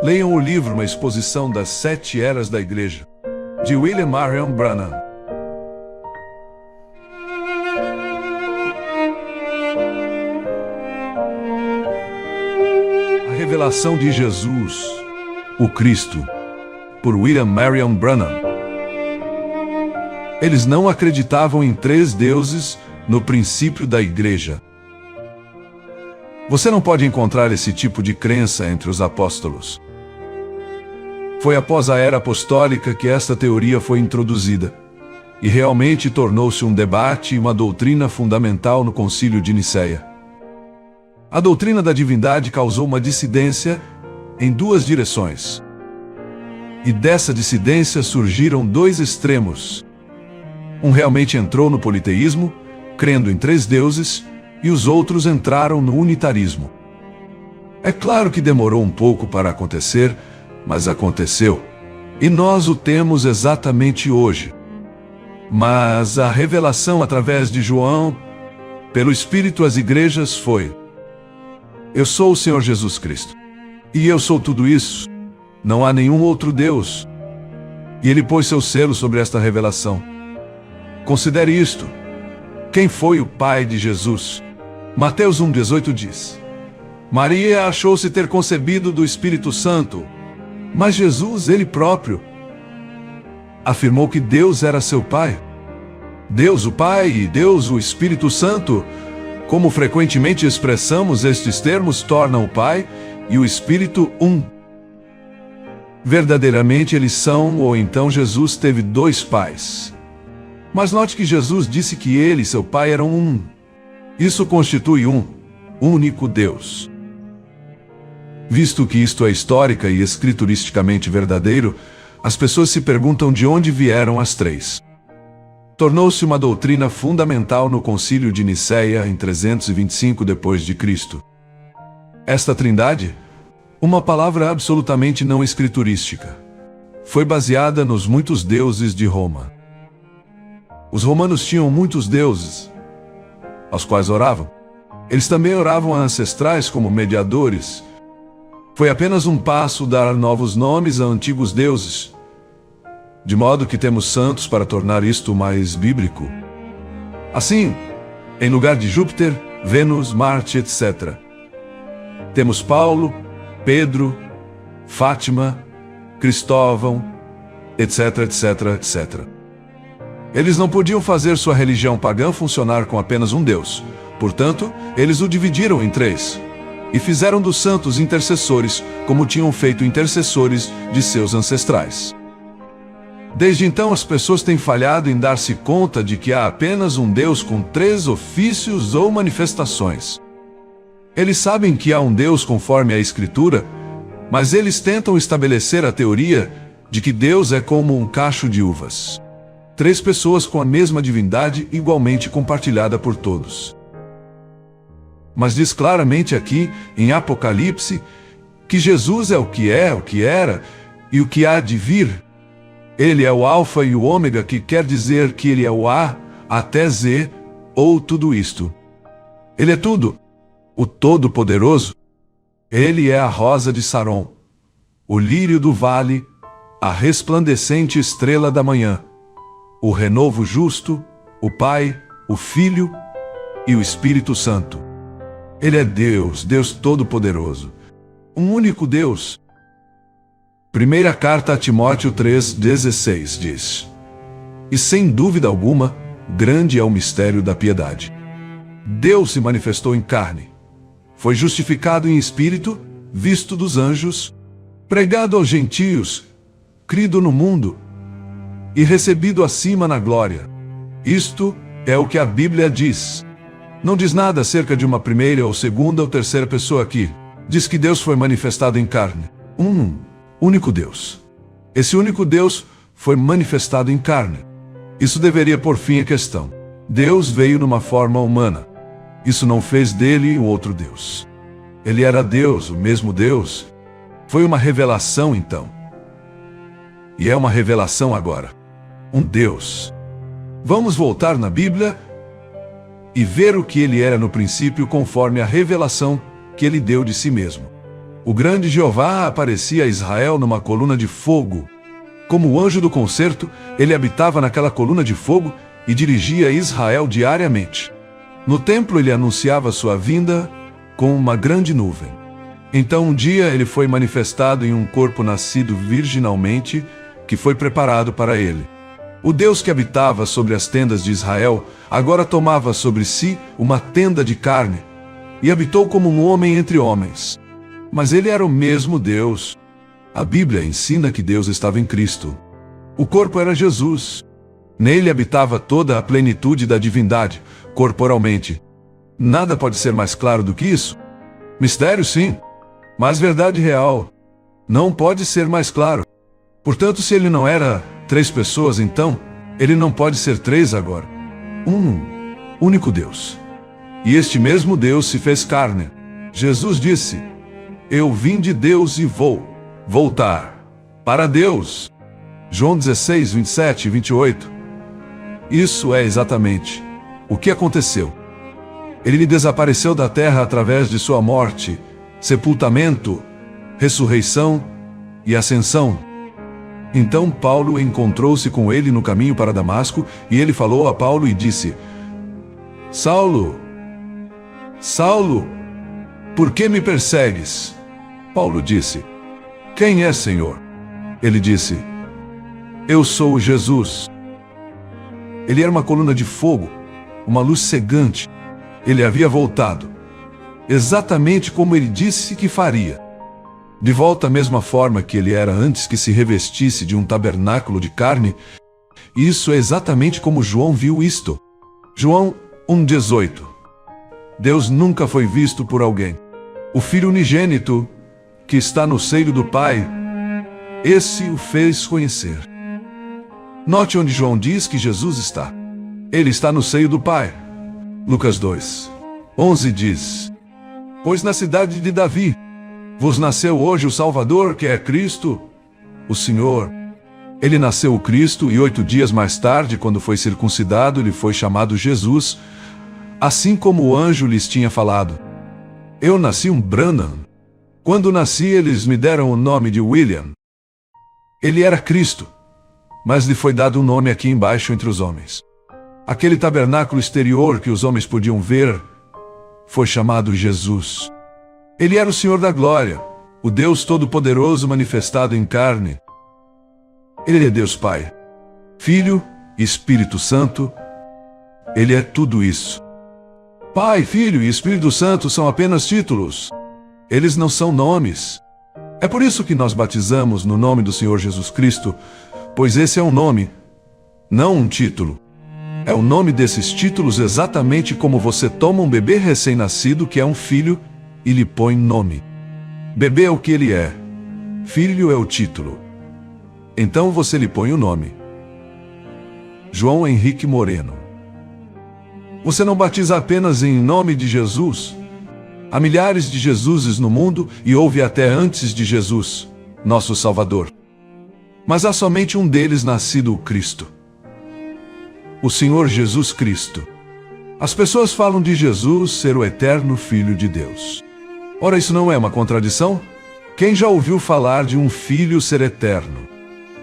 Leiam o livro Uma Exposição das 7 Eras da Igreja, de William Marion Branham. A Revelação de Jesus, o Cristo, por William Marion Branham. Eles não acreditavam em 3 deuses no princípio da Igreja. Você não pode encontrar esse tipo de crença entre os apóstolos. Foi após a era apostólica que esta teoria foi introduzida, e realmente tornou-se um debate e uma doutrina fundamental no Concílio de Nicéia. A doutrina da divindade causou uma dissidência em 2 direções. E dessa dissidência surgiram 2 extremos. Um realmente entrou no politeísmo, crendo em 3 deuses, e os outros entraram no unitarismo. É claro que demorou um pouco para acontecer, mas aconteceu. E nós o temos exatamente hoje. Mas a revelação através de João, pelo Espírito às igrejas foi: eu sou o Senhor Jesus Cristo. E eu sou tudo isso. Não há nenhum outro Deus. E ele pôs seu selo sobre esta revelação. Considere isto. Quem foi o pai de Jesus? Mateus 1,18 diz: Maria achou-se ter concebido do Espírito Santo, mas Jesus, ele próprio, afirmou que Deus era seu pai. Deus o Pai e Deus o Espírito Santo, como frequentemente expressamos estes termos, tornam o Pai e o Espírito um. Verdadeiramente eles são, ou então Jesus teve 2 pais. Mas note que Jesus disse que ele e seu pai eram um. Isso constitui um único Deus. Visto que isto é histórica e escrituristicamente verdadeiro, as pessoas se perguntam de onde vieram as 3. Tornou-se uma doutrina fundamental no Concílio de Nicéia em 325 d.C. Esta trindade, uma palavra absolutamente não escriturística, foi baseada nos muitos deuses de Roma. Os romanos tinham muitos deuses, aos quais oravam. Eles também oravam a ancestrais como mediadores. Foi apenas um passo dar novos nomes a antigos deuses, de modo que temos santos para tornar isto mais bíblico. Assim, em lugar de Júpiter, Vênus, Marte, etc., temos Paulo, Pedro, Fátima, Cristóvão, etc., etc., etc. Eles não podiam fazer sua religião pagã funcionar com apenas um Deus. Portanto, eles o dividiram em 3. E fizeram dos santos intercessores, como tinham feito intercessores de seus ancestrais. Desde então as pessoas têm falhado em dar-se conta de que há apenas um Deus com 3 ofícios ou manifestações. Eles sabem que há um Deus conforme a Escritura, mas eles tentam estabelecer a teoria de que Deus é como um cacho de uvas. 3 pessoas com a mesma divindade igualmente compartilhada por todos. Mas diz claramente aqui, em Apocalipse, que Jesus é, o que era e o que há de vir. Ele é o Alfa e o Ômega, que quer dizer que ele é o A até Z, ou tudo isto. Ele é tudo, o Todo-Poderoso. Ele é a rosa de Saron, o lírio do vale, a resplandecente estrela da manhã, o renovo justo, o Pai, o Filho e o Espírito Santo. Ele é Deus, Deus Todo-Poderoso, um único Deus. Primeira carta a Timóteo 3,16 diz: E sem dúvida alguma, grande é o mistério da piedade. Deus se manifestou em carne, foi justificado em espírito, visto dos anjos, pregado aos gentios, crido no mundo e recebido acima na glória. Isto é o que a Bíblia diz. Não diz nada acerca de uma primeira ou segunda ou terceira pessoa aqui. Diz que Deus foi manifestado em carne. Um único Deus. Esse único Deus foi manifestado em carne. Isso deveria pôr fim à questão. Deus veio numa forma humana. Isso não fez dele um outro Deus. Ele era Deus, o mesmo Deus. Foi uma revelação então. E é uma revelação agora. Um Deus. Vamos voltar na Bíblia e ver o que ele era no princípio conforme a revelação que ele deu de si mesmo. O grande Jeová aparecia a Israel numa coluna de fogo. Como o anjo do concerto, ele habitava naquela coluna de fogo e dirigia Israel diariamente. No templo ele anunciava sua vinda com uma grande nuvem. Então um dia ele foi manifestado em um corpo nascido virginalmente, que foi preparado para ele. O Deus que habitava sobre as tendas de Israel agora tomava sobre si uma tenda de carne e habitou como um homem entre homens. Mas ele era o mesmo Deus. A Bíblia ensina que Deus estava em Cristo. O corpo era Jesus. Nele habitava toda a plenitude da divindade, corporalmente. Nada pode ser mais claro do que isso. Mistério, sim, mas verdade real. Não pode ser mais claro. Portanto, se ele não era 3 pessoas, então, ele não pode ser 3 agora. Um único Deus. E este mesmo Deus se fez carne. Jesus disse: eu vim de Deus e vou voltar para Deus. João 16, 27 e 28. Isso é exatamente o que aconteceu. Ele desapareceu da terra através de sua morte, sepultamento, ressurreição e ascensão. Então Paulo encontrou-se com ele no caminho para Damasco, e ele falou a Paulo e disse: Saulo, Saulo, por que me persegues? Paulo disse: quem é, Senhor? Ele disse: eu sou Jesus. Ele era uma coluna de fogo, uma luz cegante. Ele havia voltado, exatamente como ele disse que faria. De volta à mesma forma que ele era antes que se revestisse de um tabernáculo de carne. Isso é exatamente como João viu isto. João 1,18. Deus nunca foi visto por alguém. O Filho unigênito, que está no seio do Pai, esse o fez conhecer. Note onde João diz que Jesus está. Ele está no seio do Pai. Lucas 2:11 diz: pois na cidade de Davi vos nasceu hoje o Salvador, que é Cristo, o Senhor. Ele nasceu o Cristo, e 8 dias mais tarde, quando foi circuncidado, ele foi chamado Jesus, assim como o anjo lhes tinha falado. Eu nasci um Branham. Quando nasci, eles me deram o nome de William. Ele era Cristo, mas lhe foi dado um nome aqui embaixo entre os homens. Aquele tabernáculo exterior que os homens podiam ver foi chamado Jesus. Ele era o Senhor da glória, o Deus Todo-Poderoso manifestado em carne. Ele é Deus Pai, Filho e Espírito Santo. Ele é tudo isso. Pai, Filho e Espírito Santo são apenas títulos. Eles não são nomes. É por isso que nós batizamos no nome do Senhor Jesus Cristo, pois esse é um nome, não um título. É o nome desses títulos, exatamente como você toma um bebê recém-nascido que é um filho e lhe põe nome. Bebê é o que ele é. Filho é o título. Então você lhe põe o nome. João Henrique Moreno. Você não batiza apenas em nome de Jesus. Há milhares de Jesuses no mundo e houve até antes de Jesus, nosso Salvador. Mas há somente um deles nascido, o Cristo. O Senhor Jesus Cristo. As pessoas falam de Jesus ser o eterno Filho de Deus. Ora, isso não é uma contradição? Quem já ouviu falar de um filho ser eterno?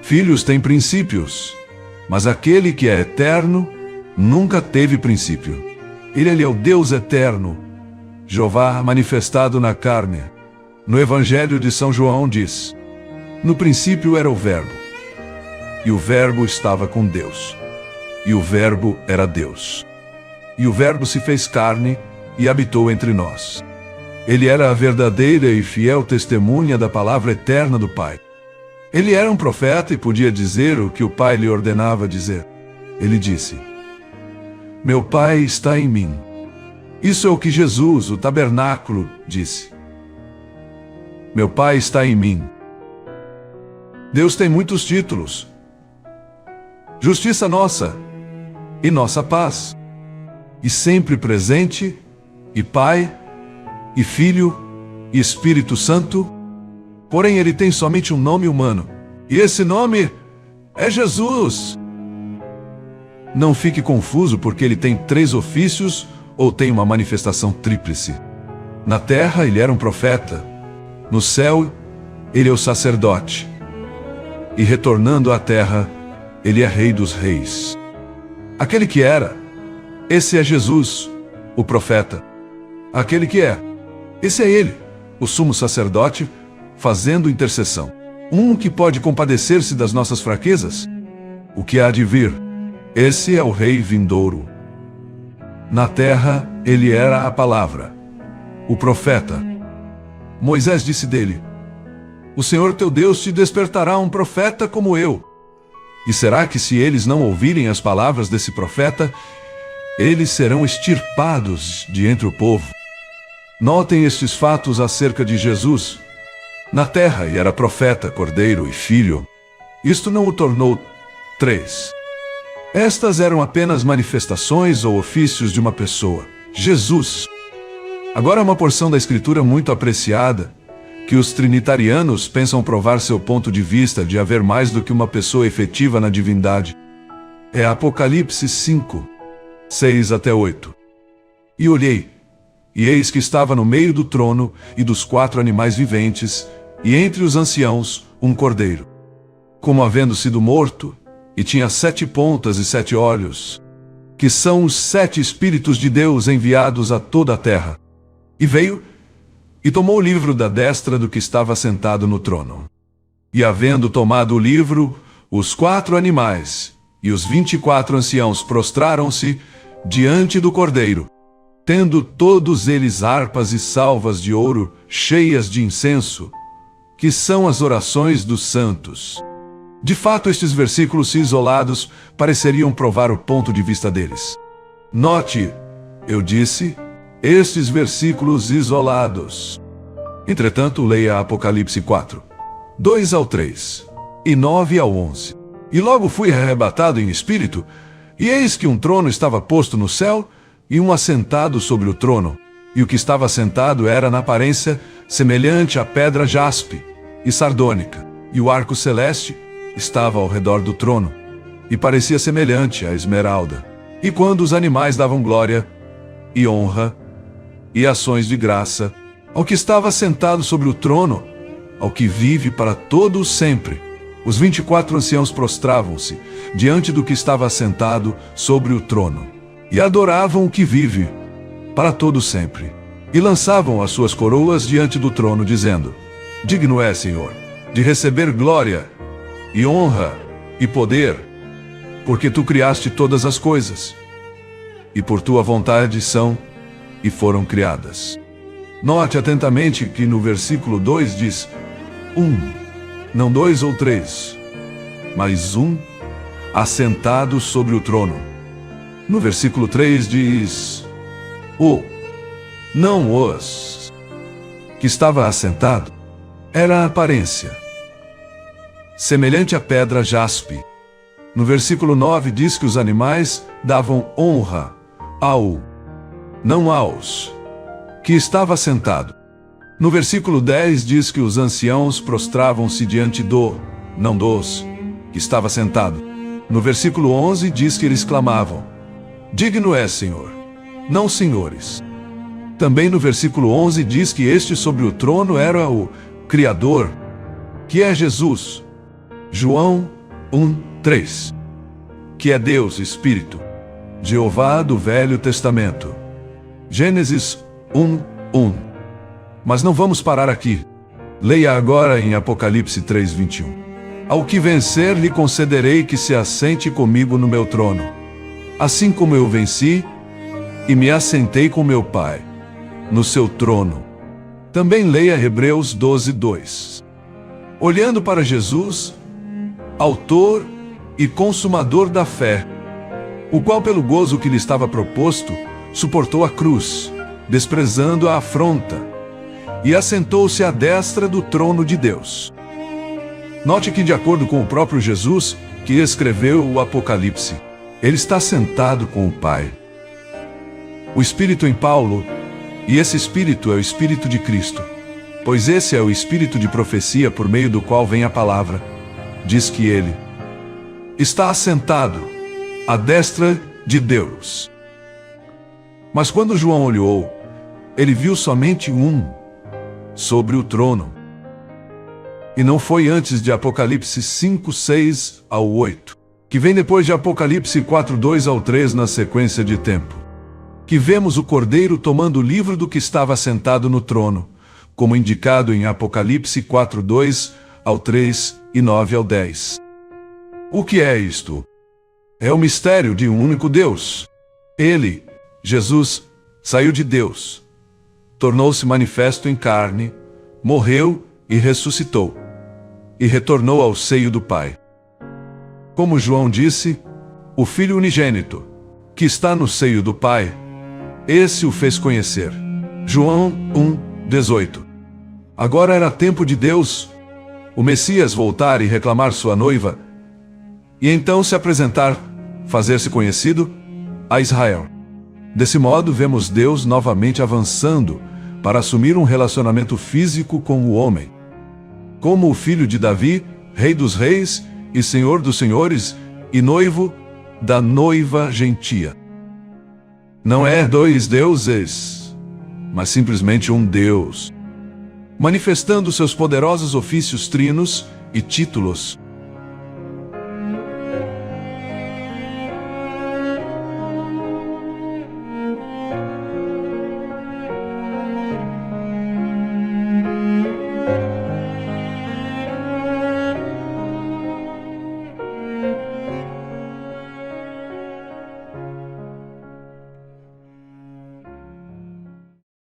Filhos têm princípios, mas aquele que é eterno nunca teve princípio. Ele é o Deus eterno, Jeová manifestado na carne. No Evangelho de São João diz: no princípio era o Verbo, e o Verbo estava com Deus, e o Verbo era Deus. E o Verbo se fez carne e habitou entre nós. Ele era a verdadeira e fiel testemunha da palavra eterna do Pai. Ele era um profeta e podia dizer o que o Pai lhe ordenava dizer. Ele disse: meu Pai está em mim. Isso é o que Jesus, o tabernáculo, disse. Meu Pai está em mim. Deus tem muitos títulos. Justiça nossa e nossa paz. E sempre presente, e Pai, e Filho, e Espírito Santo. Porém, ele tem somente um nome humano. E esse nome é Jesus. Não fique confuso porque ele tem 3 ofícios ou tem uma manifestação tríplice. Na terra, ele era um profeta. No céu, ele é o sacerdote. E retornando à terra, ele é Rei dos reis. Aquele que era, esse é Jesus, o profeta. Aquele que é, esse é ele, o sumo sacerdote, fazendo intercessão. Um que pode compadecer-se das nossas fraquezas. O que há de vir, esse é o Rei vindouro. Na terra, ele era a palavra, o profeta. Moisés disse dele: O Senhor teu Deus te despertará um profeta como eu. E será que se eles não ouvirem as palavras desse profeta, eles serão extirpados de entre o povo? Notem estes fatos acerca de Jesus. Na terra, ele era profeta, cordeiro e filho. Isto não o tornou 3. Estas eram apenas manifestações ou ofícios de uma pessoa, Jesus. Agora uma porção da Escritura muito apreciada, que os trinitarianos pensam provar seu ponto de vista de haver mais do que uma pessoa efetiva na divindade. É Apocalipse 5, 6 até 8. E olhei, e eis que estava no meio do trono e dos 4 animais viventes, e entre os anciãos, um cordeiro, como havendo sido morto, e tinha 7 pontas e 7 olhos, que são os 7 Espíritos de Deus enviados a toda a terra. E veio, e tomou o livro da destra do que estava sentado no trono. E havendo tomado o livro, os 4 animais e os 24 anciãos prostraram-se diante do cordeiro, tendo todos eles harpas e salvas de ouro cheias de incenso, que são as orações dos santos. De fato, estes versículos isolados pareceriam provar o ponto de vista deles. Note, eu disse, estes versículos isolados. Entretanto, leia Apocalipse 4, 2 ao 3, e 9 ao 11. E logo fui arrebatado em espírito, e eis que um trono estava posto no céu, e um assentado sobre o trono. E o que estava assentado era, na aparência, semelhante à pedra jaspe e sardônica, e o arco celeste estava ao redor do trono, e parecia semelhante à esmeralda. E quando os animais davam glória, e honra, e ações de graça, ao que estava sentado sobre o trono, ao que vive para todo o sempre, os 24 anciãos prostravam-se diante do que estava assentado sobre o trono, e adoravam o que vive para todo o sempre, e lançavam as suas coroas diante do trono, dizendo: Digno é, Senhor, de receber glória, e honra, e poder, porque tu criaste todas as coisas, e por tua vontade são e foram criadas. Note atentamente que no versículo 2 diz: não 2 ou 3, mas assentado sobre o trono. No versículo 3 diz: não os, que estava assentado, era a aparência semelhante à pedra jaspe. No versículo 9 diz que os animais davam honra não aos, que estava sentado. No versículo 10 diz que os anciãos prostravam-se diante não dos, que estava sentado. No versículo 11 diz que eles clamavam: Digno é, Senhor, não senhores. Também no versículo 11 diz que este sobre o trono era o Criador, que é Jesus. João 1:3, que é Deus Espírito, Jeová do Velho Testamento. Gênesis 1:1. Mas não vamos parar aqui. Leia agora em Apocalipse 3:21. Ao que vencer lhe concederei que se assente comigo no meu trono, assim como eu venci e me assentei com meu Pai no seu trono. Também leia Hebreus 12:2. Olhando para Jesus, autor e consumador da fé, o qual pelo gozo que lhe estava proposto, suportou a cruz, desprezando a afronta, e assentou-se à destra do trono de Deus. Note que, de acordo com o próprio Jesus, que escreveu o Apocalipse, ele está sentado com o Pai. O Espírito em Paulo, e esse Espírito é o Espírito de Cristo, pois esse é o Espírito de profecia por meio do qual vem a palavra, diz que ele está assentado à destra de Deus. Mas quando João olhou, ele viu somente sobre o trono. E não foi antes de Apocalipse 5, 6 ao 8, que vem depois de Apocalipse 4, 2 ao 3 na sequência de tempo, que vemos o Cordeiro tomando o livro do que estava sentado no trono, como indicado em Apocalipse 4, 2 ao 3 e 9 ao 10. O que é isto? É o mistério de um único Deus. Ele, Jesus, saiu de Deus, tornou-se manifesto em carne, morreu e ressuscitou, e retornou ao seio do Pai. Como João disse, o Filho unigênito, que está no seio do Pai, esse o fez conhecer. João 1, 18. Agora era tempo de Deus, o Messias, voltar e reclamar sua noiva, e então se apresentar, fazer-se conhecido a Israel. Desse modo, vemos Deus novamente avançando para assumir um relacionamento físico com o homem. Como o filho de Davi, rei dos reis e senhor dos senhores, e noivo da noiva gentia. Não é dois deuses, mas simplesmente um Deus, manifestando seus poderosos ofícios trinos e títulos,